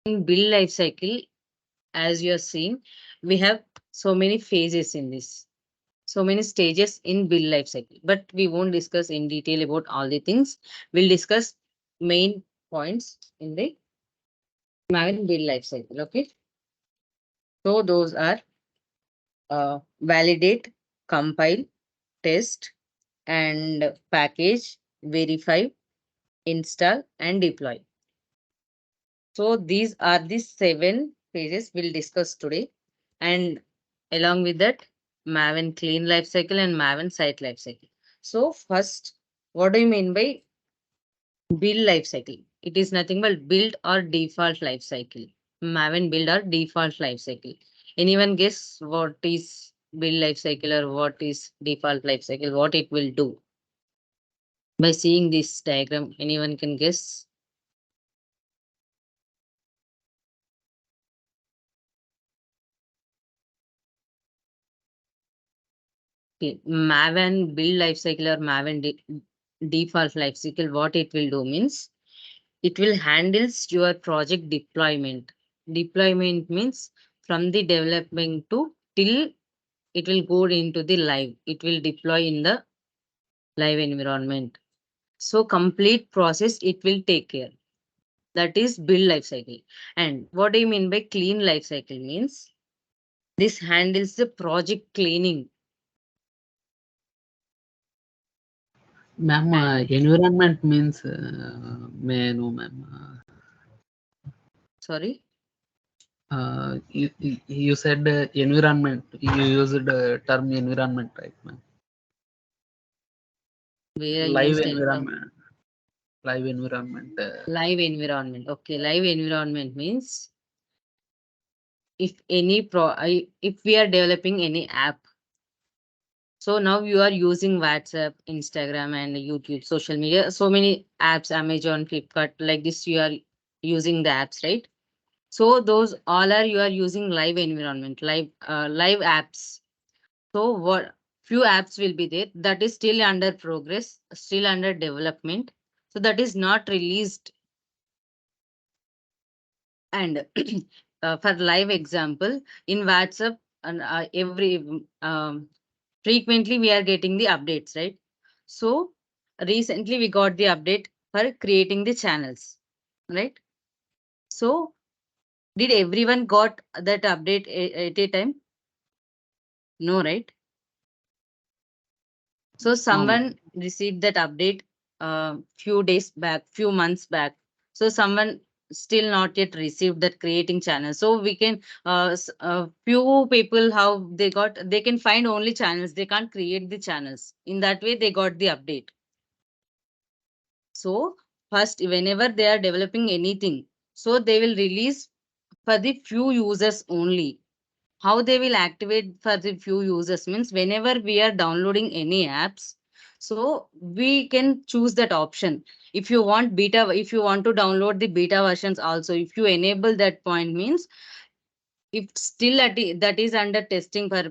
In build life cycle, as you are seeing, we have so many phases in this, so many stages in build life cycle. But we won't discuss in detail about all the things. We'll discuss main points in the Maven build life cycle. Okay. So those are validate, compile, test, and package, verify, install, and deploy. So these are the 7 phases we'll discuss today. And along with that, Maven clean lifecycle and Maven site lifecycle. So first, what do you mean by build lifecycle? It is nothing but build or default lifecycle. Maven build or default lifecycle. Anyone guess what is build lifecycle or what is default lifecycle? What it will do? By seeing this diagram, anyone can guess? Okay, Maven build lifecycle or Maven default lifecycle, what it will do means it will handles your project deployment. Deployment means from the development to till it will go into the live. It will deploy in the live environment. So complete process it will take care. That is build lifecycle. And what do you mean by clean lifecycle means this handles the project cleaning. Ma'am, And environment means, may I know, ma'am? sorry, You said environment. You used term environment, right, ma'am? where I Live used any environment. Live environment. live environment. Okay, live environment means if any if we are developing any app. So now you are using WhatsApp, Instagram, and YouTube, social media. So many apps, Amazon, Flipkart, like this. You are using the apps, right? So those all are you are using live environment, live apps. So what few apps will be there that is still under progress, still under development. So that is not released. And for live example, in WhatsApp, and every frequently we are getting the updates, right? So recently we got the update for creating the channels, right? So did everyone got that update at a time? No, right? So No, ma'am. someone received that update few days back, few months back. So someone still not yet received that creating channel. So we can few people how they can find only channels. They can't create the channels. In that way they got the update. So first whenever they are developing anything, so they will release for the few users only. How they will activate for the few users means whenever we are downloading any apps, so we can choose that option. If you want beta, if you want to download the beta versions also, if you enable that point means if still that is under testing for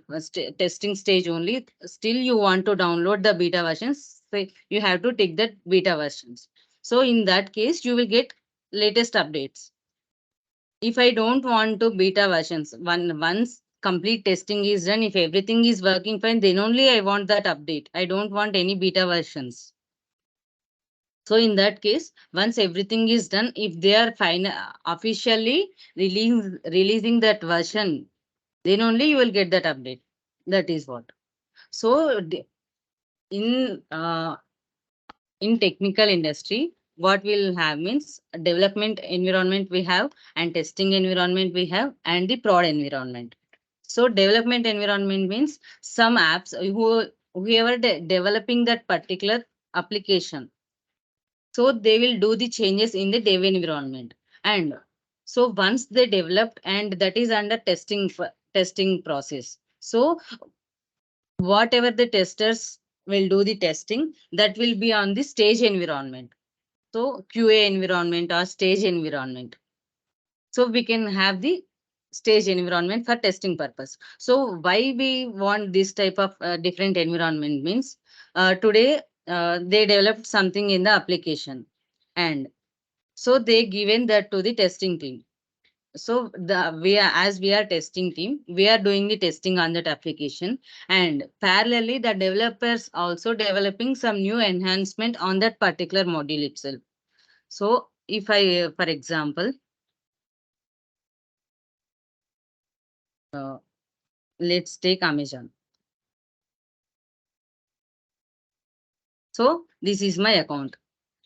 testing stage only, still you want to download the beta versions, so you have to take that beta versions. So in that case you will get latest updates. If I don't want to beta versions, once complete testing is done, if everything is working fine, then only I want that update. I don't want any beta versions. So in that case, once everything is done, if they are fine officially releasing that version, then only you will get that update. That is what. So in in technical industry, what we'll have means development environment we have, and testing environment we have, and the prod environment. So development environment means some apps whoever developing that particular application, so they will do the changes in the dev environment. And so once they developed and that is under testing process. So whatever the testers will do the testing, that will be on the stage environment. So QA environment or stage environment. So we can have the stage environment for testing purpose. So why we want this type of different environment means today they developed something in the application, and so they given that to the testing team. So as we are testing team, we are doing the testing on that application, and parallelly the developers also developing some new enhancement on that particular module itself. So if I, for example, uh, let's take Amazon. So this is my account.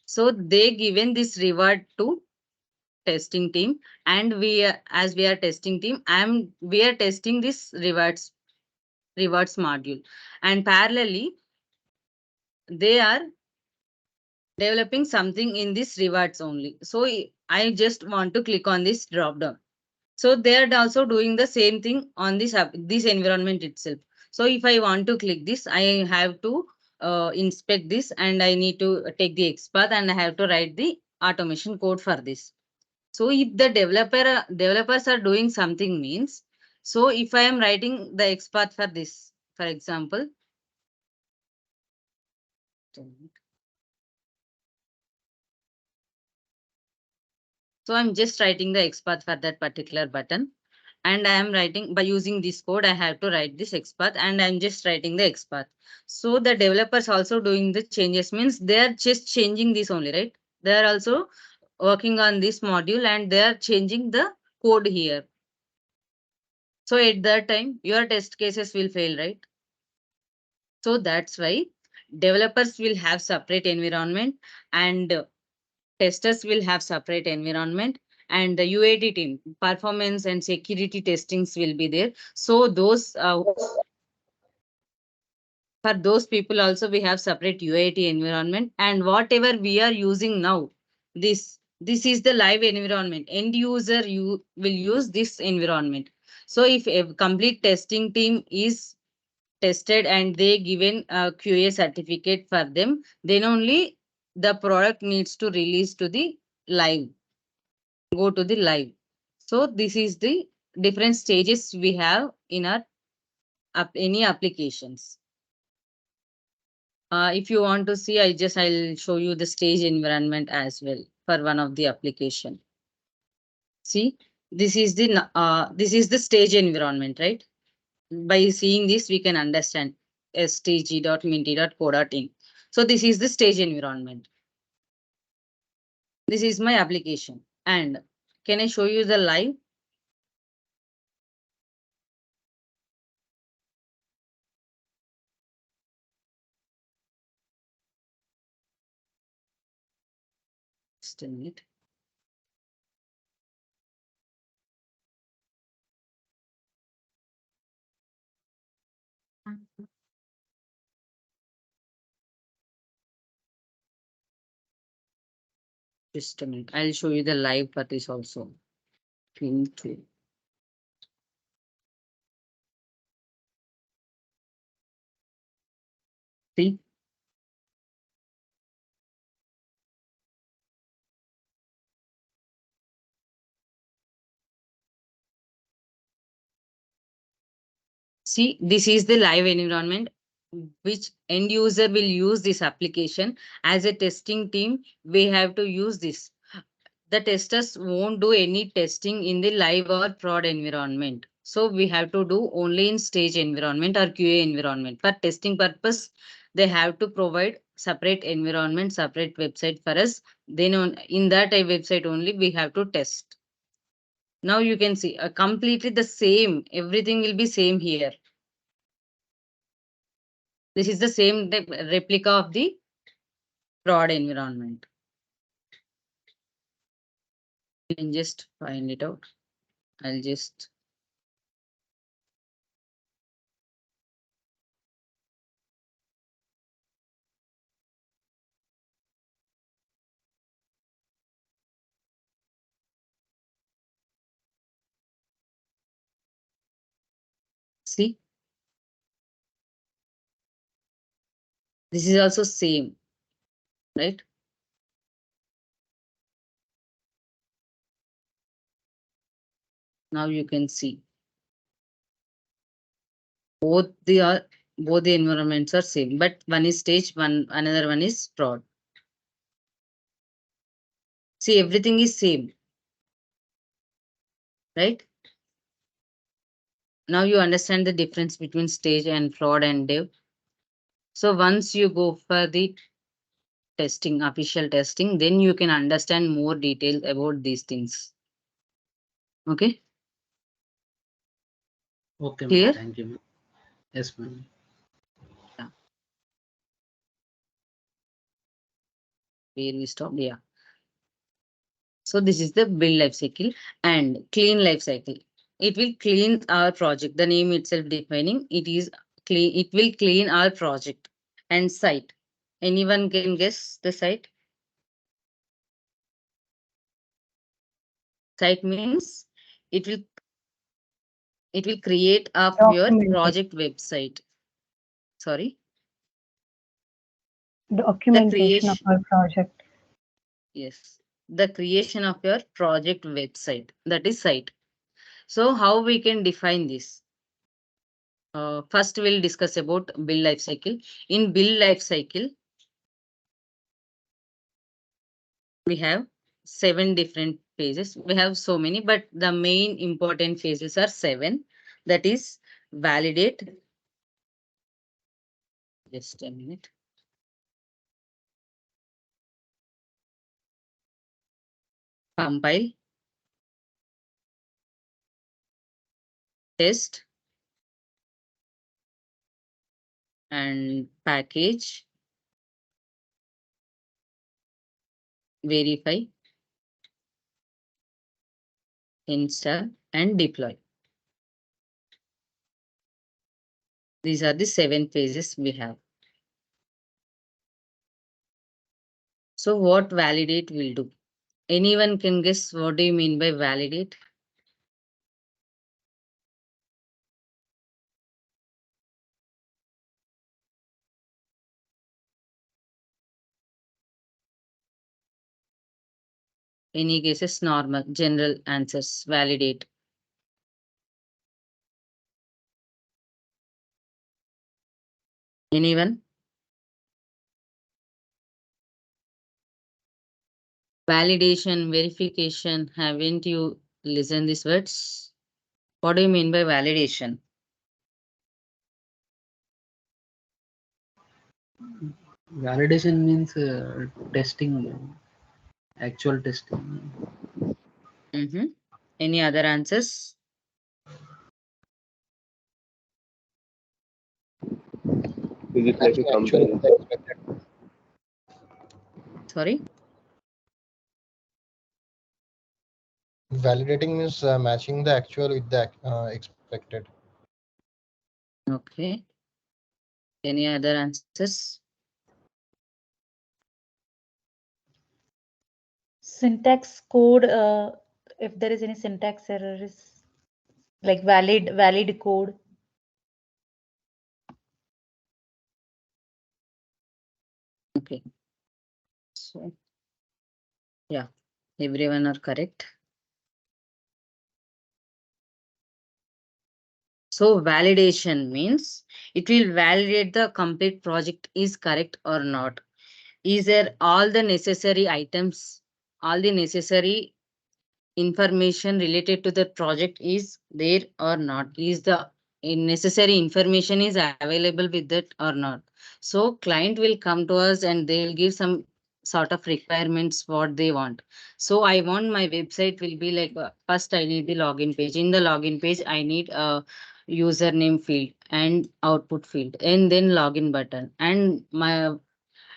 So they given this reward to testing team, and as we are testing team, we are testing this rewards module, and parallelly they are developing something in this rewards only. So I just want to click on this drop down. So they are also doing the same thing on this environment itself. So if I want to click this, I have to inspect this, and I need to take the XPath, and I have to write the automation code for this. So if the developers are doing something means, so if I am writing the XPath for this, for example, so I'm just writing the XPath for that particular button, and I am writing by using this code. I have to write this XPath, and I'm just writing the XPath. So the developers also doing the changes means they are just changing this only, right? They are also working on this module, and they are changing the code here. So at that time, your test cases will fail, right? So that's why developers will have separate environment, and testers will have separate environment, and the UAT team, performance and security testings will be there. So those for those people also we have separate UAT environment, and whatever we are using now, this is the live environment. End user you will use this environment. So if a complete testing team is tested and they given a QA certificate for them, then only the product needs to release to the live, go to the live. So this is the different stages we have in our any applications. If you want to see, I'll show you the stage environment as well for one of the application. See, this is the stage environment, right? By seeing this, we can understand stg.minty.co.in. So this is the stage environment. This is my application. And can I show you the live? Just a minute. Just a minute. I'll show you the live for this also. Pin 2. See, this is the live environment which end user will use this application. As a testing team, we have to use this. The testers won't do any testing in the live or prod environment. So we have to do only in stage environment or QA environment. For testing purpose, they have to provide separate environment, separate website for us. Then in that website only we have to test. Now you can see completely the same. Everything will be same here. This is the same replica of the prod environment. You can just find it out. I'll just see. This is also same, right? Now you can see both both the environments are same, but one is stage, another one is prod. See, everything is same. right? Now you understand the difference between stage and prod and dev. So once you go for the testing, official testing, then you can understand more details about these things. Okay, Okay, ma'am. clear? Thank you, ma'am. Yes, ma'am. Yeah. Where we stopped? Yeah. So this is the build life cycle and clean life cycle. It will clean our project. The name itself defining it is clean. It will clean our project and site. Anyone can guess the site? Site means it will it will create up your Documentation. project website. Sorry, the Documentation of creation. our project. Yes, the creation of your project website. That is site. So how we can define this? First, we'll discuss about build life cycle. In build life cycle, we have 7 different phases. We have so many, but the main important phases are 7. That is validate. Just a minute. Compile, test, and package, verify, install, and deploy. These are the 7 phases we have. So what validate will do? Anyone can guess what do you mean by validate? Any guesses? Normal, general answers. Validate. Anyone? Validation, verification. Haven't you listened these words? What do you mean by validation? Validation means testing, actual testing. Mm-hmm. Any other answers? Is it like a Matching actual with the comparison? expected. Sorry. Validating means matching the actual with the expected. Okay. Any other answers? Syntax code, if there is any syntax error, is like valid code. Okay. So yeah, everyone are correct. So validation means it will validate the complete project is correct or not. Is there all the necessary items, all the necessary information related to the project is there or not? Is the necessary information is available with that or not? So client will come to us and they will give some sort of requirements what they want. So I want my website will be like first I need the login page. In the login page I need a username field and output field and then login button and my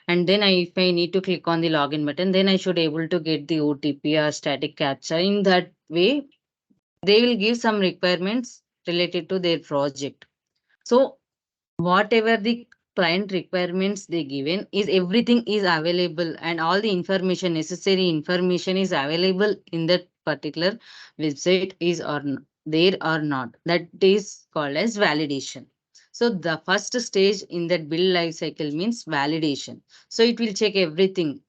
and then if I need to click on the login button, then I should able to get the OTP or static captcha. In that way, they will give some requirements related to their project. So whatever the client requirements they given is everything is available and all the information necessary information is available in that particular website is or there or not, that is called as validation. So the first stage in that build life cycle means validation. So it will check everything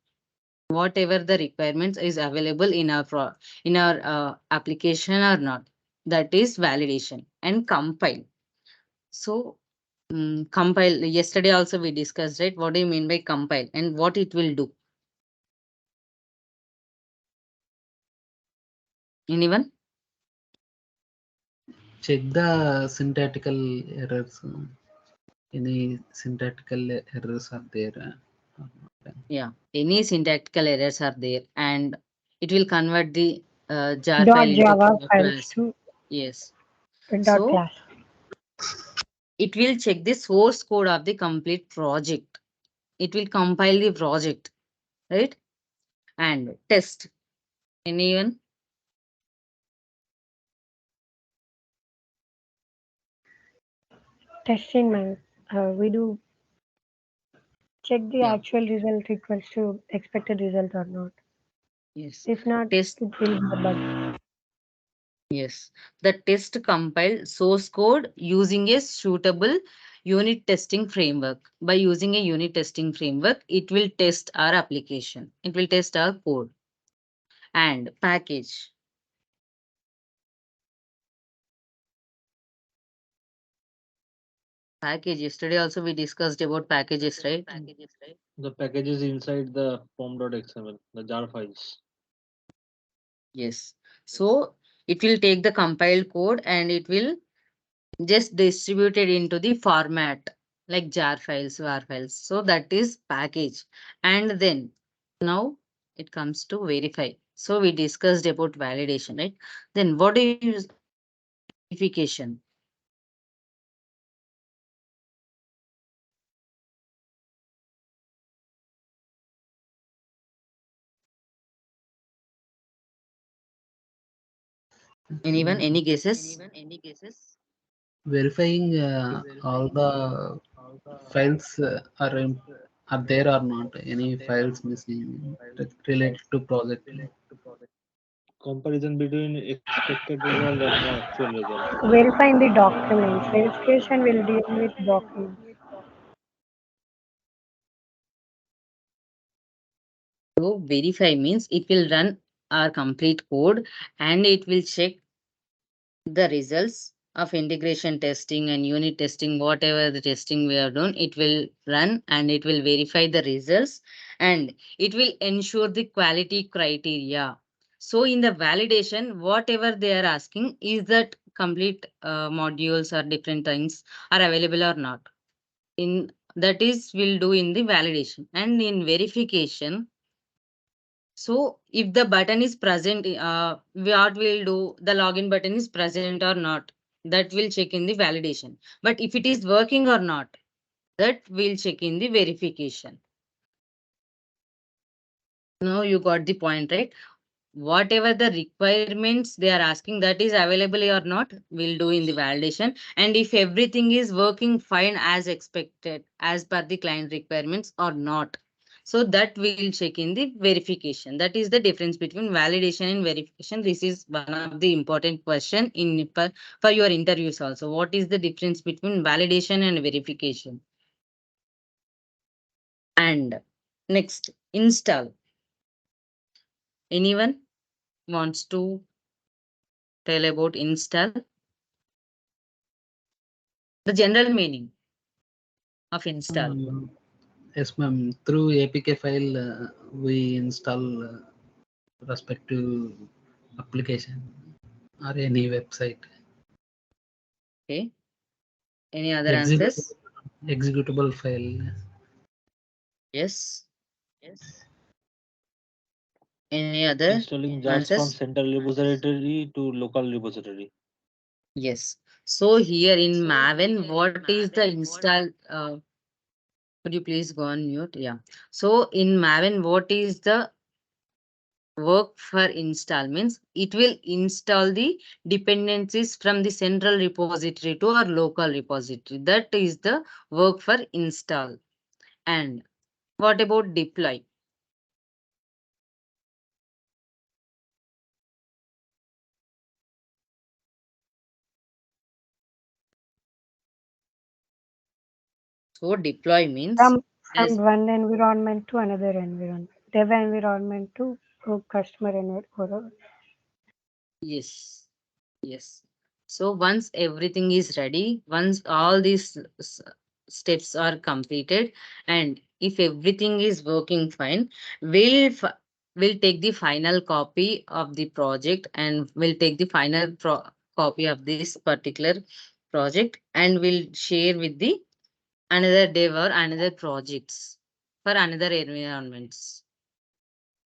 whatever the requirements is available in our in our application or not, that is validation. And compile. So compile, yesterday also we discussed, right? What do you mean by compile and what it will do? Anyone? check the syntactical errors. Any syntactical errors are there? Or not? Yeah, any syntactical errors are there, and it will convert the jar Dot file into Java files class. to Yes. dot So class. it will check the source code of the complete project. It will compile the project, right? And test. Anyone? Testing man. We do check the Yeah. actual result equals to expected result or not. Yes. If not, Test. it will be a bug. Yes. The test compile source code using a suitable unit testing framework. By using a unit testing framework, it will test our application. It will test our code and package. Package. Yesterday also we discussed about packages, right? The packages inside the form.xml, the jar files. Yes. So it will take the compiled code and it will just distribute it into the format like jar files, var files. So that is package. And then now it comes to verify. So we discussed about validation, right? Then what do you use verification? Anyone? Any guesses? Verifying all the files are there or not. Any files missing related to project. Comparison between expected result and the actual result. Verifying the documents. Verification will deal with documents. So verify means it will run our complete code and it will check the results of integration testing and unit testing, whatever the testing we have done, it will run and it will verify the results and it will ensure the quality criteria. So in the validation, whatever they are asking is that complete modules or different things are available or not. In that is will do in the validation and in verification. So if the button is present, what will do? The login button is present or not. That will check in the validation. But if it is working or not, that will check in the verification. Now you got the point, right? Whatever the requirements they are asking that is available or not, will do in the validation. And if everything is working fine as expected, as per the client requirements or not, so that will check in the verification. That is the difference between validation and verification. This is one of the important question in for your interviews also. What is the difference between validation and verification? And next, install. Anyone wants to tell about install? The general meaning of install. Yes, ma'am. Through APK file, we install respective application or any website. Okay. Any other Executable, answers? executable file. Yes. Any other Installing jars from answers? central repository to local repository. Yes. So here in Maven, what is the install? Could you please go on mute? Yeah. So in Maven, what is the work for install? Means it will install the dependencies from the central repository to our local repository. That is the work for install. And what about deploy? So deploy means From as one environment to another environment. Dev environment to customer environment. yes, yes. So once everything is ready, once all these steps are completed, and if everything is working fine, we'll take the final copy of the project and we'll take the final copy of this particular project and will share with the another dev or another projects for another environments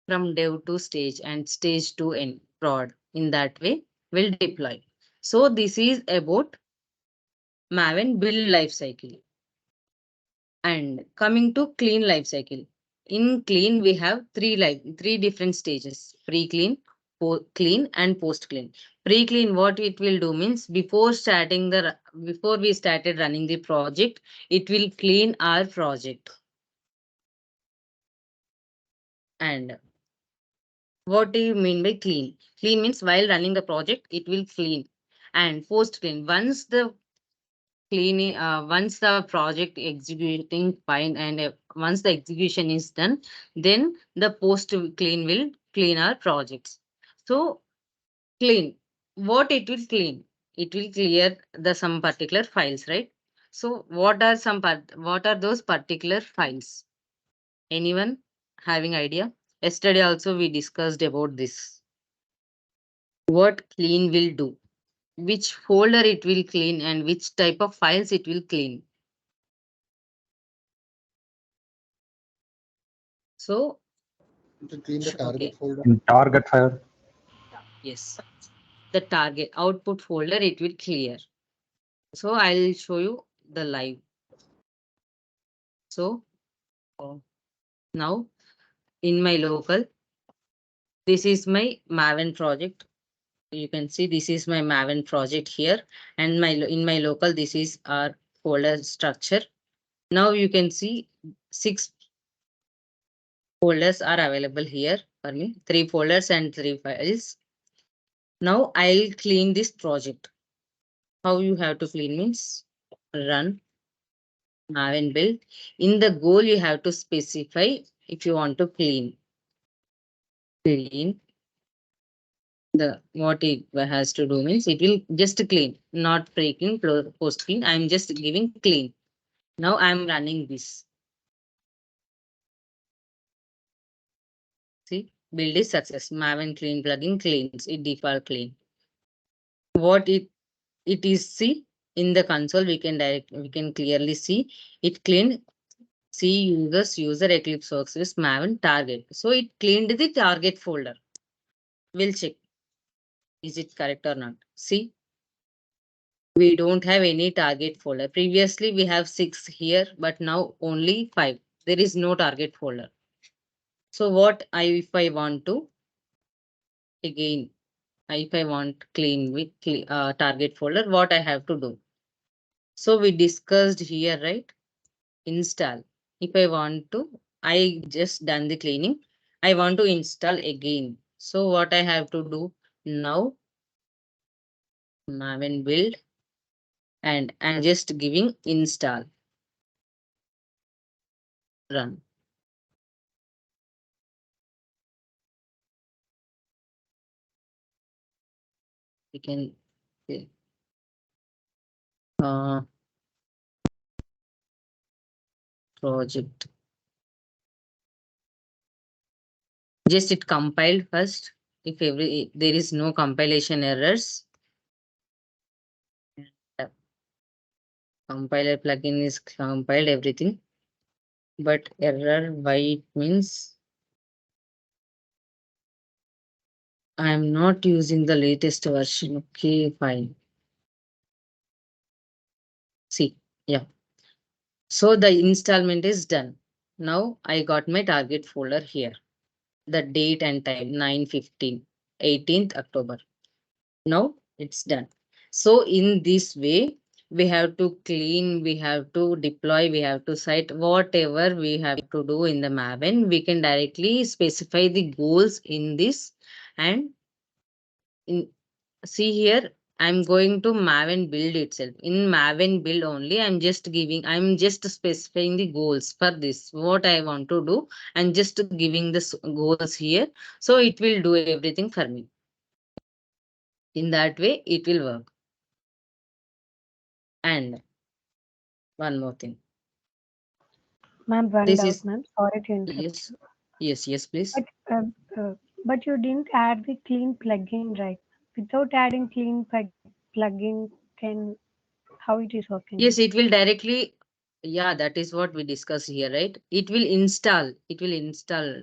from dev to stage and stage to end prod. In that way, we'll deploy. So this is about Maven build life cycle. And coming to clean life cycle. In clean, we have three different stages: pre-clean, clean, and post-clean. Pre-clean, what it will do means before we started running the project, it will clean our project. And what do you mean by clean? Clean means while running the project, it will clean. And post-clean, once the project executing fine and once the execution is done, then the post clean will clean our projects. So clean, what it will clean? It will clear the some particular files, right? So what are those particular files? Anyone having idea? Yesterday also we discussed about this. What clean will do? Which folder it will clean and which type of files it will clean? So, To clean the target okay, folder. In target file. yes, the target output folder it will clear. So I'll show you the live. So now in my local, this is my Maven project. You can see this is my Maven project here, and in my local this is our folder structure. Now you can see 6 folders are available here for me, 3 folders and 3 files. Now I'll clean this project. How you have to clean means run Maven build. In the goal, you have to specify if you want to clean the what it has to do means it will just clean, not pre-clean, post-clean. I'm just giving clean. Now I'm running this. See, build is success. Maven clean plugin cleans it default clean. What it is, see in the console we can clearly see it cleaned. See user Eclipse Workspace Maven target. So it cleaned the target folder. We'll check. Is it correct or not? See, we don't have any target folder. Previously, we have 6 here, but now only 5. There is no target folder. So if I want to, again, if I want clean with target folder, what I have to do? So we discussed here, right? Install. If I want to, I just done the cleaning. I want to install again. So what I have to do now? Maven build and I'm just giving install. Run. We can project. Just it compiled first. If there is no compilation errors, compiler plugin is compiled everything. But error why it means I am not using the latest version. Okay, fine. See, yeah. So the installment is done. Now I got my target folder here. The date and time 9/15, 18th October. Now it's done. So in this way, we have to clean, we have to deploy, we have to cite whatever we have to do in the Maven. We can directly specify the goals in this and in see here. I'm going to Maven build itself. In Maven build only, I'm just specifying the goals for this. What I want to do, I'm just giving the goals here. So it will do everything for me. In that way, it will work. And one more thing. Ma'am, one This doubt, is ma'am. Sorry to interrupt yes, you. yes, please. But you didn't add the clean plugin, right? Without adding clean plugin, plugin can, how it is working? Yes, it will directly, yeah, that is what we discussed here, right? It will install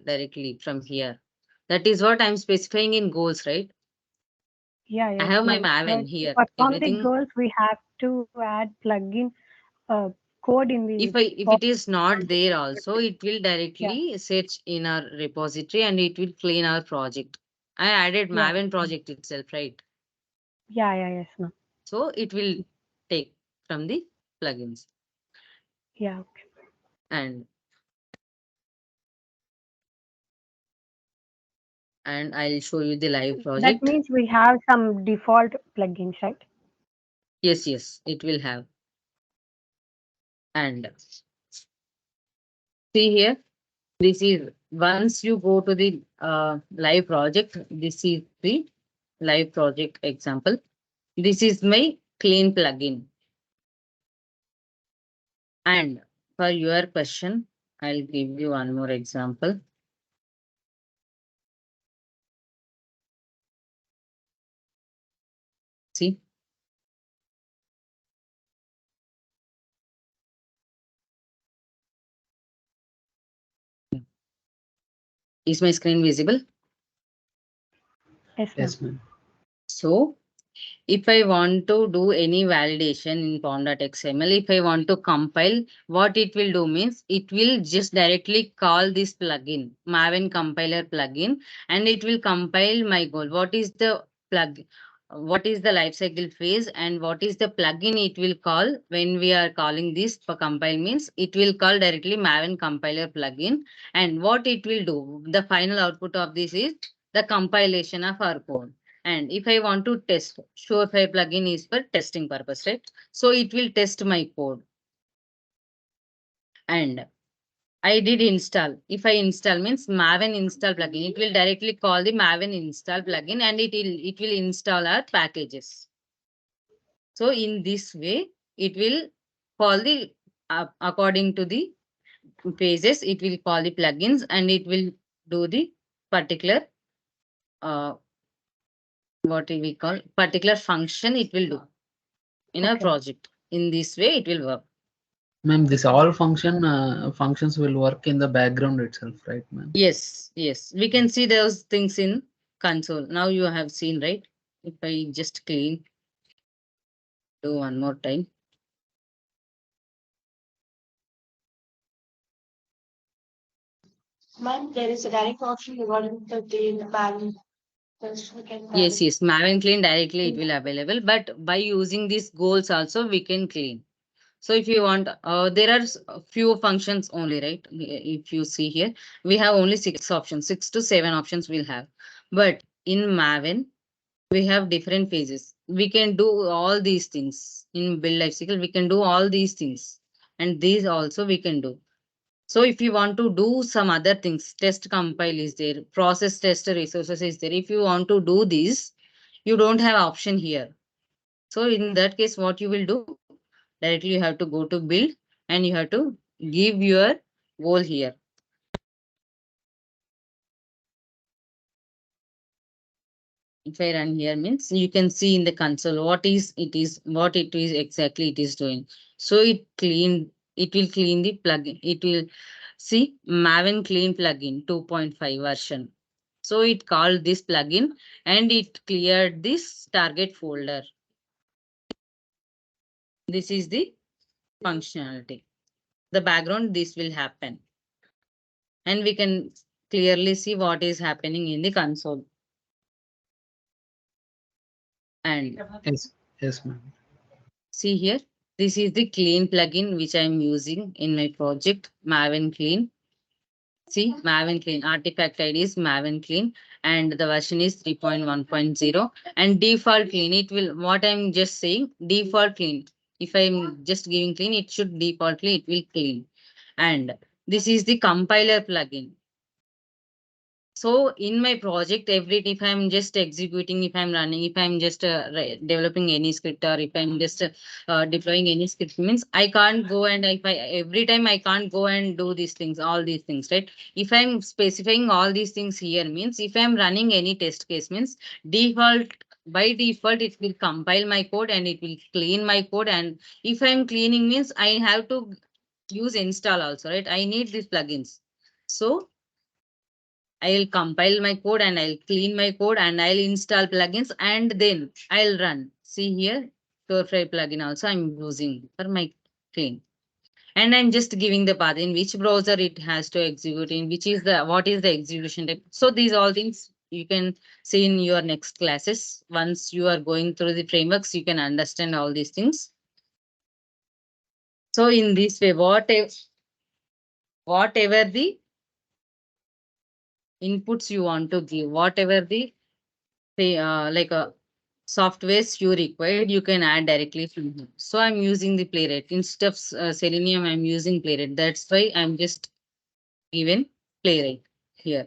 directly from here. That is what I'm specifying in goals, right? Yeah, I yes, have my ma'am. Maven But to here. perform the Everything. goals, we have to add plugin code in the If it is not there also, it will yeah, directly search in our repository and it will clean our project. I added yeah, Maven project itself, right? yeah, yes, ma'am. So it will take from the plugins. Yeah, okay. And I'll show you the live That project. means we have some default plugins, right? Yes, it will have. And see here, this is once you go to the live project, this is the live project example. This is my clean plugin. And for your question, I'll give you one more example. See, is my screen visible? Yes, ma'am. Yes, ma'am. So if I want to do any validation in pom.xml, if I want to compile, what it will do means it will just directly call this plugin, Maven compiler plugin, and it will compile my goal. What is the plug? What is the lifecycle phase and what is the plugin it will call when we are calling this for compile means it will call directly Maven compiler plugin. And what it will do, the final output of this is the compilation of our code. And if I want to test, Surefire plugin is for testing purpose, right? So it will test my code. And I did install. If I install means Maven install plugin, it will directly call the Maven install plugin and it will install our packages. So in this way, it will call the according to the phases, it will call the plugins and it will do the particular uh, what we call particular function it will do in a Okay. project. In this way, it will work. Ma'am, this all functions will work in the background itself, right, ma'am? Yes. We can see those things in console. Now you have seen, right? If I just clean, do one more time. Ma'am, there is a direct option regarding the tail panel. Just we can Yes. Maven clean directly it will available, but by using these goals also we can clean. So if you want, there are few functions only, right? If you see here, we have only 6 options, 6 to 7 options we'll have. But in Maven, we have different phases. We can do all these things in build life cycle. We can do all these things, and these also we can do. So if you want to do some other things, test compile is there, process tester resources is there. If you want to do this, you don't have option here. So in that case, what you will do? Directly you have to go to build and you have to give your goal here. If I run here means you can see in the console what it is exactly it is doing. So it will clean the plugin. It will see Maven clean plugin 2.5 version. So it called this plugin and it cleared this target folder. This is the functionality. The background, this will happen. And we can clearly see what is happening in the console. And Yes, ma'am. see here, this is the clean plugin which I am using in my project, Maven Clean. See, Maven Clean, artifact ID is Maven Clean, and the version is 3.1.0. And default clean, it will, what I'm just saying, default clean. If I'm just giving clean, it should defaultly, it will clean. And this is the compiler plugin. So in my project, if I'm just executing, if I'm running, if I'm just developing any script, or if I'm just deploying any script, means I can't go and if I every time I can't go and do these things, all these things, right? If I'm specifying all these things here, means if I'm running any test case, means default by default it will compile my code and it will clean my code. And if I'm cleaning means I have to use install also, right? I need these plugins. So I'll compile my code and I'll clean my code and I'll install plugins and then I'll run. See here, Storefly plugin also I'm using for my clean. And I'm just giving the path in which browser it has to execute in, which is the what is the execution type. So these all things you can see in your next classes. Once you are going through the frameworks, you can understand all these things. So in this way, whatever the inputs you want to give, whatever the like softwares you required, you can add directly from here. So I'm using the Playwright instead of Selenium. I'm using Playwright. That's why I'm just given Playwright here.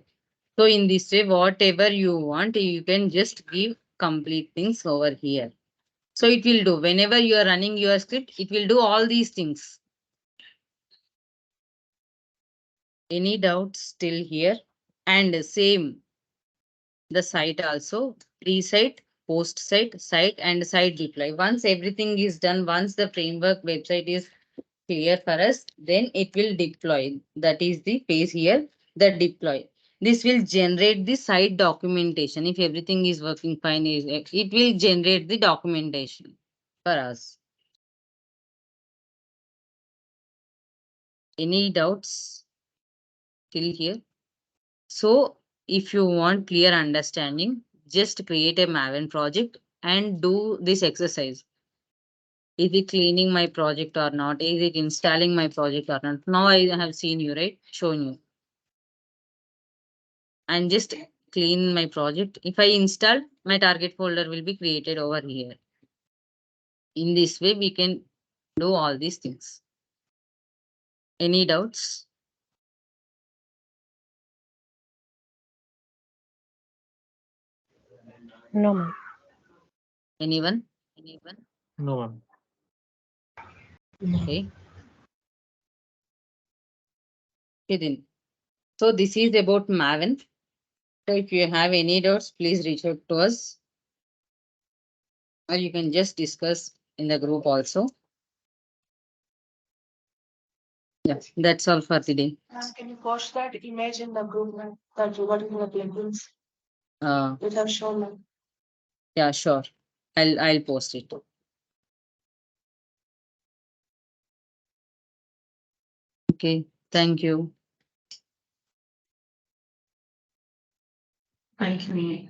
So in this way, whatever you want, you can just give complete things over here. So it will do whenever you are running your script, it will do all these things. Any doubts still here? And same the site also, pre-site, post-site, site and site deploy. Once everything is done, once the framework website is clear for us, then it will deploy. That is the phase here, the deploy. This will generate the site documentation. If everything is working fine, it will generate the documentation for us. Any doubts till here? So if you want clear understanding, just create a Maven project and do this exercise. Is it cleaning my project or not? Is it installing my project or not? Now I have seen you, right? Shown you. And just clean my project. If I install, my target folder will be created over here. In this way, we can do all these things. Any doubts? No, ma'am. Anyone? No, ma'am. Okay. Okay then. So this is about Maven. So if you have any doubts, please reach out to us. Or you can just discuss in the group also. Yeah, that's all for today. Can you post that image in the group ma'am, that regarding the plugins Uh, you have shown ma'am? yeah, sure. I'll post it. Okay. Thank you. Thank you.